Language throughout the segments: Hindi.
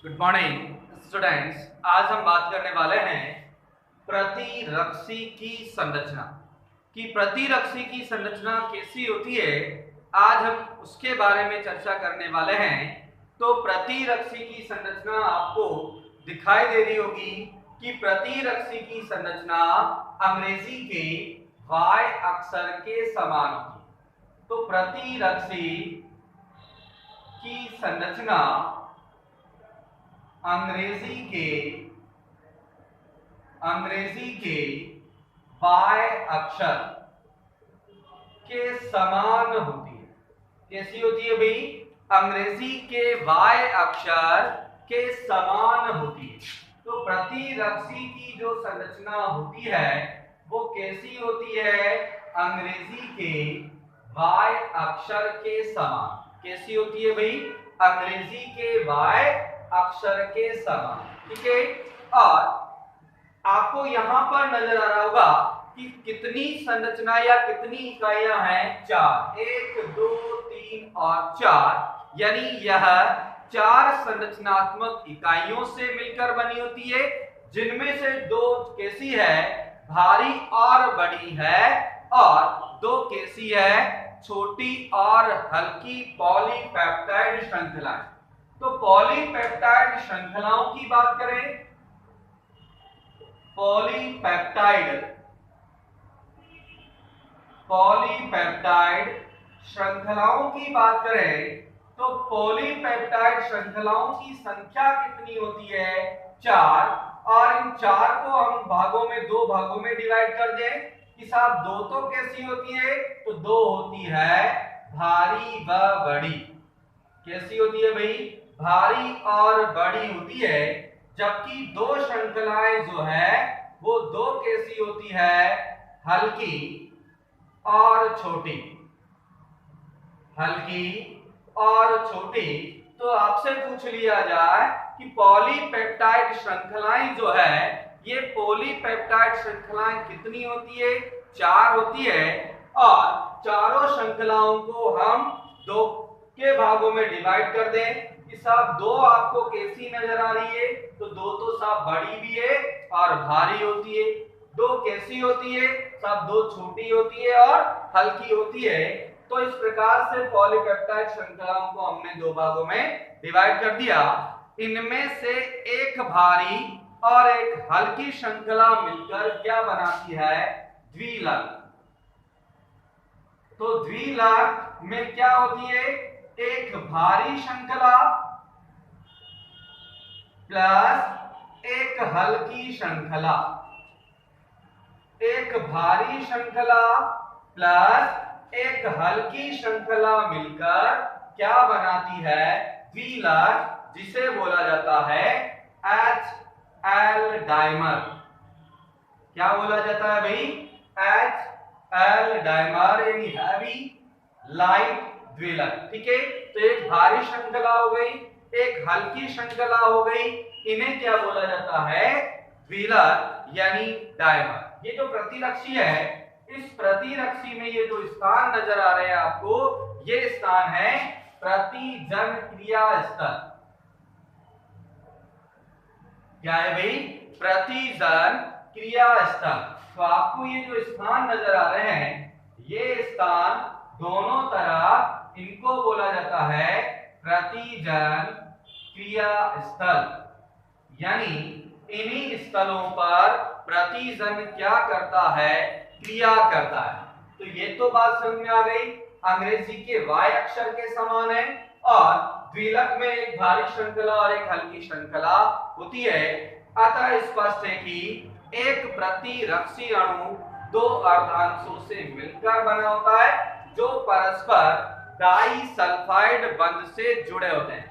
Good morning students. आज हम बात करने वाले हैं प्रतिरक्षी की संरचना कि प्रतिरक्षी की संरचना कैसी होती है। आज हम उसके बारे में चर्चा करने वाले हैं। तो प्रतिरक्षी की संरचना आपको दिखाई दे रही होगी कि प्रतिरक्षी की संरचना अंग्रेजी के Y अक्षर के समान होती है। तो प्रतिरक्षी की संरचना अंग्रेजी के Y अक्षर के समान होती है। कैसी होती है भाई? अंग्रेजी के Y अक्षर के समान होती है। तो प्रतिरक्षी की जो संरचना होती है वो कैसी होती है? अंग्रेजी के Y अक्षर के समान। कैसी होती है भाई? अंग्रेजी के Y अक्षर के समान। ठीक है। और आपको यहां पर नजर आ रहा होगा कि कितनी संरचना या कितनी इकाइयां हैं? 4। 1 2 3 और 4, यानी यह 4 संरचनात्मक इकाइयों से मिलकर बनी होती है, जिनमें से 2 कैसी है? भारी और बड़ी है, और 2 कैसी है? छोटी और हल्की पॉलीपेप्टाइड श्रृंखलाएं। तो पॉलीपेप्टाइड श्रृंखलाओं की बात करें, पॉलीपेप्टाइड श्रृंखलाओं की बात करें तो पॉलीपेप्टाइड श्रृंखलाओं की संख्या कितनी होती है? 4। और इन 4 को हम भागों में 2 भागों में डिवाइड कर दें कि साहब 2 तो कैसी होती है? तो 2 होती है भारी व बड़ी। कैसी होती है भाई? भारी और बड़ी होती है। जबकि 2 श्रृंखलाएं जो है वो 2 कैसी होती है? हल्की और छोटी। हल्की और छोटी। तो आपसे पूछ लिया जाए कि पॉलीपेप्टाइड श्रृंखलाएं जो है, ये पॉलीपेप्टाइड श्रृंखलाएं कितनी होती है? 4 होती है। और चारों श्रृंखलाओं को हम 2 के भागों में डिवाइड कर दें कि साहब 2 आपको कैसी नजर आ रही है? तो 2 तो साहब बड़ी भी है और भारी होती है। 2 कैसी होती है? साहब 2 छोटी होती है और हल्की होती है। तो इस प्रकार से पॉलीपेप्टाइड श्रृंखलाओं को हमने 2 भागों में डिवाइड कर दिया। इनमें से एक भारी और एक हल्की श्रृंखला मिलकर क्या बनाती है? द्विलक। तो द्विलक में क्या होती है? एक भारी श्रृंखला प्लस एक हल्की श्रृंखला। एक भारी श्रृंखला प्लस एक हल्की श्रृंखला मिलकर क्या बनाती है? द्विलक, जिसे बोला जाता है HL डाइमर। क्या बोला जाता है भाई? HL डाइमर, यानी हैवी लाइट द्विलक। ठीक है। तो एक भारी श्रृंखला हो गई, एक हल्की श्रृंखला हो गई, इन्हें क्या बोला जाता है? द्विलक यानी डाइमर। ये जो प्रतिरक्षी है, इस प्रतिरक्षी में ये जो स्थान नजर आ रहे हैं आपको, ये स्थान है प्रतिजन क्रिया स्थल। क्या है भाई? प्रतिजन क्रिया स्थल। तो आपको ये जो स्थान नजर आ रहे हैं, ये स्थान दोनों तरफ इनको बोला जाता है प्रतिजन क्रिया स्थल। यानी इन्हीं स्थलों पर प्रतिजन क्या करता है? क्रिया करता है। तो ये तो बात समझ में आ गई, अंग्रेजी के Y अक्षर के समान है और द्विलक में एक भारी श्रृंखला और एक हल्की श्रृंखला होती है। अतः स्पष्ट है कि एक प्रतिरक्षी अणु 2 अर्धांशों से मिलकर बना होता है, जो परस्पर डाइसल्फाइड बंध से जुड़े होते हैं।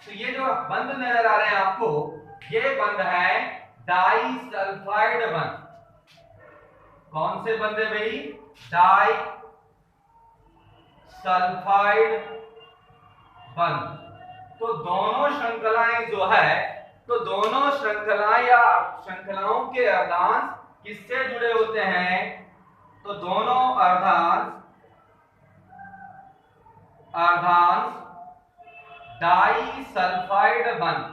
तो ये जो बंध नजर आ रहे हैं आपको, ये बंध है डाइसल्फाइड बंध। कौन से बंध है भाई? डाइसल्फाइड बंध। तो दोनों श्रृंखलाएं जो है, तो दोनों श्रृंखलाएं या श्रृंखलाओं के अर्धांश किससे जुड़े होते हैं? तो दोनों अर्धांश डाइसल्फाइड बंध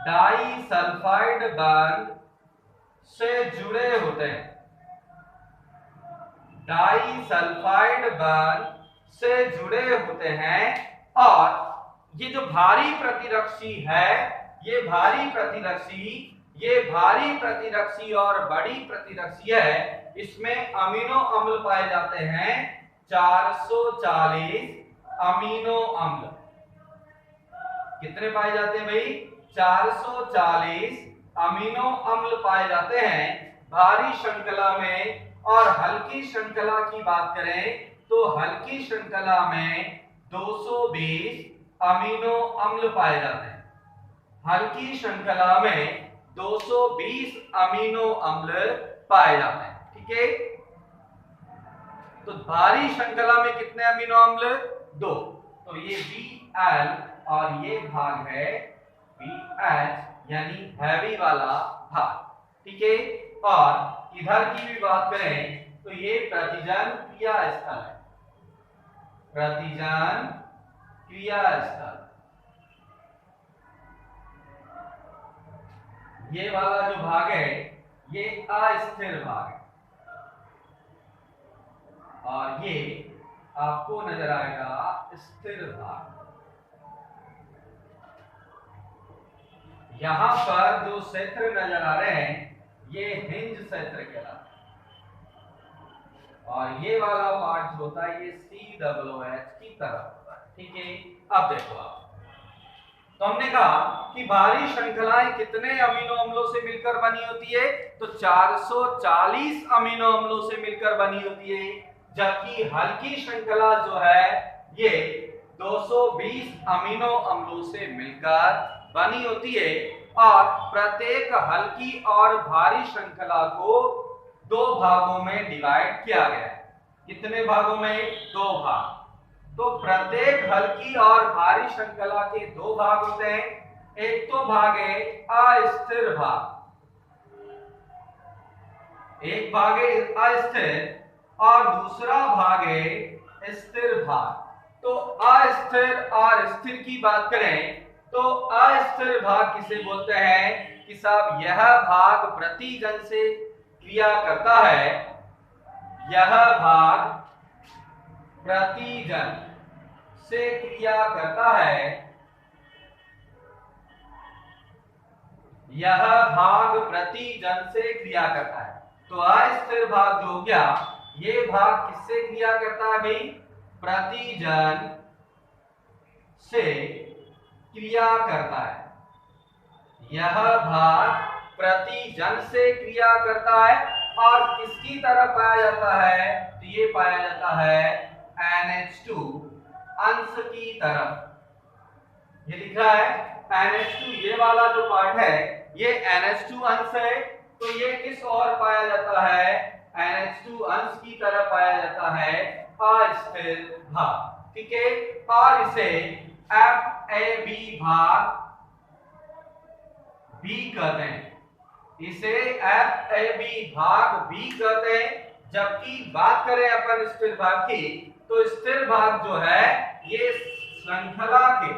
डाई सल्फाइड बॉन्ड से जुड़े होते हैं, डाई सल्फाइड बॉन्ड से जुड़े होते हैं। और ये जो भारी प्रतिरक्षी है, ये भारी प्रतिरक्षी और बड़ी प्रतिरक्षी है, इसमें अमीनो अम्ल पाए जाते हैं 440 अमीनो अम्ल। कितने पाए जाते हैं भाई? 440 अमीनो अम्ल पाए जाते हैं भारी श्रृंखला में। और हल्की श्रृंखला की बात करें तो हल्की श्रृंखला में 220 अमीनो अम्ल पाए जाते हैं। हल्की श्रृंखला में 220 अमीनो अम्ल पाए जाते हैं। ठीक है, तो भारी श्रृंखला में कितने अमीनो अम्ल? 2। तो ये Bl और ये भाग है BH यानी हैवी वाला भाग। ठीक है, और इधर की भी बात करें तो ये प्रतिजन क्रिया स्थल है, प्रतिजन क्रिया स्थल। ये वाला जो भाग है ये अस्थिर भाग है, और ये आपको नजर आएगा स्थिर भाग। यहां पर जो क्षेत्र नजर आ रहे हैं ये हिंज क्षेत्र कहलाता है, और ये वाला पार्ट जो होता है ये COOH की तरफ होता है। ठीक है, अब देखो आप, तो हमने कहा कि भारी श्रृंखलाएं कितने अमीनो अम्लों से मिलकर बनी होती है? तो 440 अमीनो अम्लों से मिलकर बनी होती है, जबकि हल्की श्रृंखला जो है ये 220 अमीनो अम्लों से मिलकर बनी होती है। और प्रत्येक हल्की और भारी श्रृंखला को 2 भागों में डिवाइड किया गया है। कितने भागों में? 2 भाग। तो प्रत्येक हल्की और भारी श्रृंखला के 2 भाग होते हैं। एक तो भाग है अस्थिर भाग, एक भाग है अस्थिर और दूसरा भाग है स्थिर भाग। तो अस्थिर और स्थिर की बात करें तो अस्थिर भाग किसे बोलते हैं कि साहब यह भाग प्रतिजन से क्रिया करता है, यह भाग प्रतिजन से क्रिया करता है, यह भाग प्रतिजन से क्रिया करता है। तो अस्थिर भाग जो हो गया ये भाग किससे क्रिया करता है भाई? प्रतिजन से क्रिया करता है। यह भाग प्रतिजन से क्रिया करता है और किसकी तरफ पाया जाता है? तो ये पाया जाता है NH2 अंश की तरफ। ये लिख रहा है NH2, ये वाला जो पार्ट है ये NH2 अंश है। तो ये किस ओर पाया जाता है? NH2 अंश की तरफ पाया जाता है अस्थिर भाग। ठीक है, और इसे FAB भाग B कहते हैं, इसे FAB भाग B कहते हैं। जबकि बात करें अपन स्थिर भाग की तो स्थिर भाग जो है ये श्रृंखला के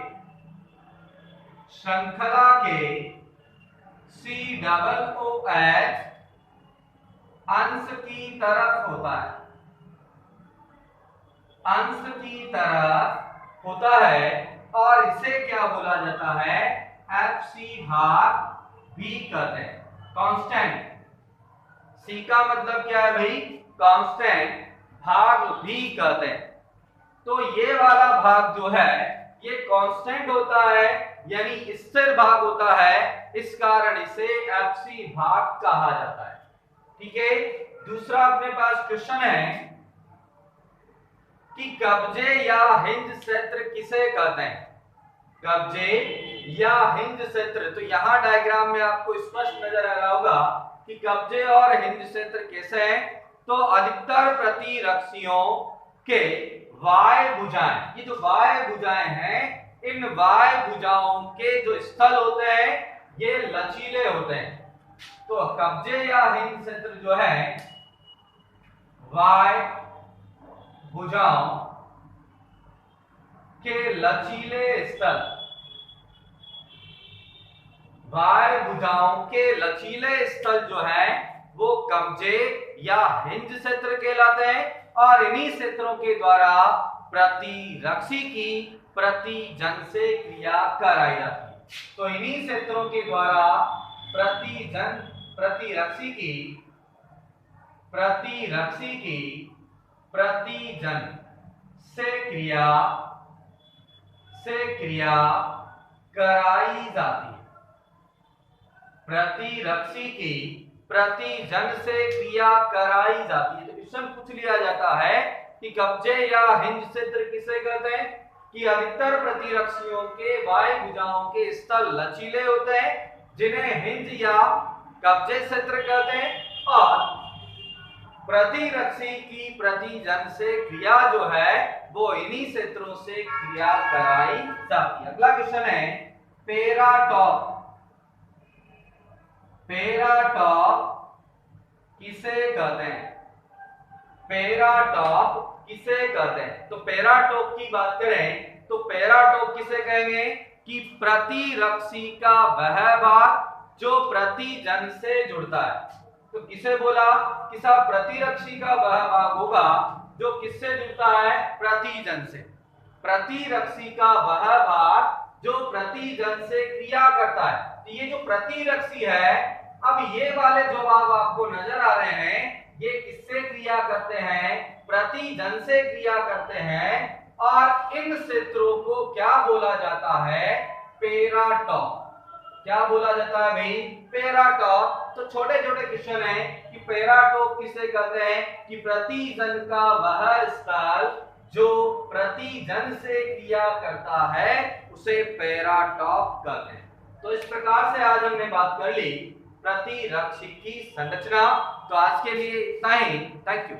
COOH अंश की तरफ होता है, अंश की तरफ होता है। और इसे क्या बोला जाता है? FC भाग B कहते हैं, कांस्टेंट। C का मतलब क्या है भाई? कांस्टेंट, भाग B कहते हैं। तो ये वाला भाग जो है ये कांस्टेंट होता है यानी स्थिर भाग होता है, इस कारण इसे FC भाग कहा जाता है। ठीक है, दूसरा अपने पास क्वेश्चन है कि कब्जे या हिंज क्षेत्र किसे कहते हैं? कब्जे या हिंज क्षेत्र। तो यहां डायग्राम में आपको स्पष्ट नजर आ रहा होगा कि कब्जे और हिंज क्षेत्र कैसे हैं। तो अधिकतर प्रतिरक्षियों के वाय भुजाएं, ये जो वाय भुजाएं हैं, इन वाय भुजाओं के जो स्थल होते हैं ये लचीले होते हैं। तो कब्जे या हिंज क्षेत्र जो है वाय भुजाओं के लचीले स्थल, बाह्य भुजाओं के लचीले स्थल जो है वो कब्जे या हिंज क्षेत्र कहलाते हैं और इन्हीं क्षेत्रों के द्वारा प्रतिरक्षी की प्रतिजन से क्रिया कराई जाती है। तो इन्हीं क्षेत्रों के द्वारा प्रतिरक्षी की प्रतिजन से क्रिया कराई जाती है। प्रतिरक्षी की प्रतिजन से क्रिया कराई जाती है। तो क्वेश्चन पूछ लिया जाता है कि कब्जे या हिंज क्षेत्र किसे कहते हैं कि अधिकतर प्रतिरक्षियों के बाह्य भुजाओं के स्थल लचीले होते हैं जिन्हें हिंज या कब्जे क्षेत्र कहते हैं और प्रतिरक्षी की प्रतिजन से क्रिया जो है वो इन्हीं क्षेत्रों से क्रिया कराई जाती है। अगला क्वेश्चन है पेराटॉप। पेराटॉप किसे कहते हैं? पेराटॉप किसे कहते हैं? तो पेराटॉप की बात करें तो पेराटॉप किसे कहेंगे कि प्रतिरक्षी का वह भाग जो प्रतिजन से जुड़ता है। तो किसे बोला कि साहब प्रतिरक्षी का वह भाग होगा जो किससे जुड़ता है? प्रतिजन से। प्रतिरक्षी का वह भाग जो प्रतिजन से क्रिया करता है। तो ये जो प्रतिरक्षी है, अब ये वाले जो भाग आपको नजर आ रहे हैं ये किससे क्रिया करते हैं? प्रतिजन से क्रिया करते हैं और इन क्षेत्रों को क्या बोला जाता है? पेराटॉप। क्या बोला जाता है भाई? पेराटॉप। तो छोटे छोटे क्वेश्चन है कि पेराटॉप किसे कहते हैं कि प्रतिजन का वह स्थल जो प्रतिजन से क्रिया करता है उसे पेराटॉप कहते हैं। तो इस प्रकार से आज हमने बात कर ली प्रतिरक्षी की संरचना। तो आज के लिए इतना ही। Thank you.